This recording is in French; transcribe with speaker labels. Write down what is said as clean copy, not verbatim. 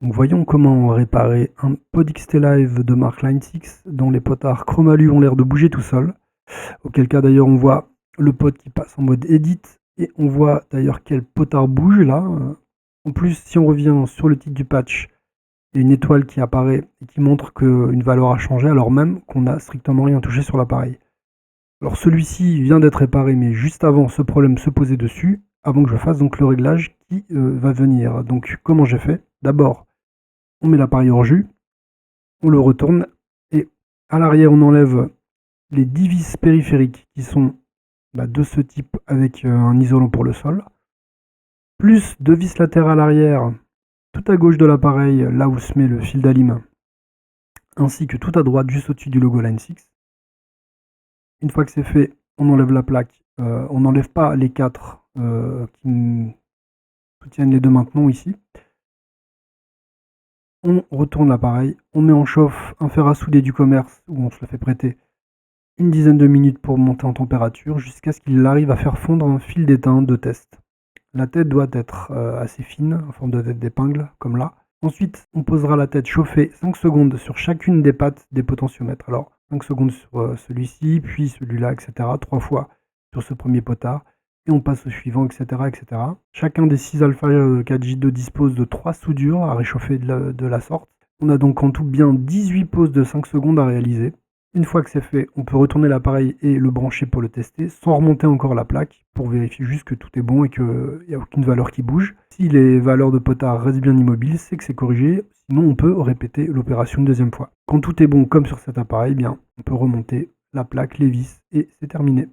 Speaker 1: Donc voyons comment réparer un pod XT-Live de marque Line 6 dont les potards chromalus ont l'air de bouger tout seuls. Auquel cas d'ailleurs on voit le pod qui passe en mode edit et on voit d'ailleurs quel potard bouge là. En plus, si on revient sur le titre du patch, il y a une étoile qui apparaît et qui montre qu'une valeur a changé alors même qu'on n'a strictement rien touché sur l'appareil. Alors celui-ci vient d'être réparé, mais juste avant ce problème se posait dessus, avant que je fasse donc le réglage qui va venir. Donc comment j'ai fait? D'abord, on met l'appareil hors jus, on le retourne et à l'arrière on enlève les 10 vis périphériques qui sont de ce type avec un isolant pour le sol, plus 2 vis latérales arrière tout à gauche de l'appareil, là où se met le fil d'alim, ainsi que tout à droite juste au-dessus du logo Line 6. Une fois que c'est fait, on enlève la plaque. On n'enlève pas les 4 qui soutiennent les deux maintenons ici. On retourne l'appareil, on met en chauffe un fer à souder du commerce où on se le fait prêter une dizaine de minutes pour monter en température jusqu'à ce qu'il arrive à faire fondre un fil d'étain de test. La tête doit être assez fine, en forme de tête d'épingle, comme là. Ensuite, on posera la tête chauffée 5 secondes sur chacune des pattes des potentiomètres. Alors, 5 secondes sur celui-ci, puis celui-là, etc. 3 fois sur ce premier potard. Et on passe au suivant, etc. etc. Chacun des 6 Alpha 4J2 dispose de 3 soudures à réchauffer de la sorte. On a donc en tout bien 18 pauses de 5 secondes à réaliser. Une fois que c'est fait, on peut retourner l'appareil et le brancher pour le tester, sans remonter encore la plaque, pour vérifier juste que tout est bon et qu'il n'y a aucune valeur qui bouge. Si les valeurs de potard restent bien immobiles, c'est que c'est corrigé, sinon on peut répéter l'opération une deuxième fois. Quand tout est bon comme sur cet appareil, bien, on peut remonter la plaque, les vis, et c'est terminé.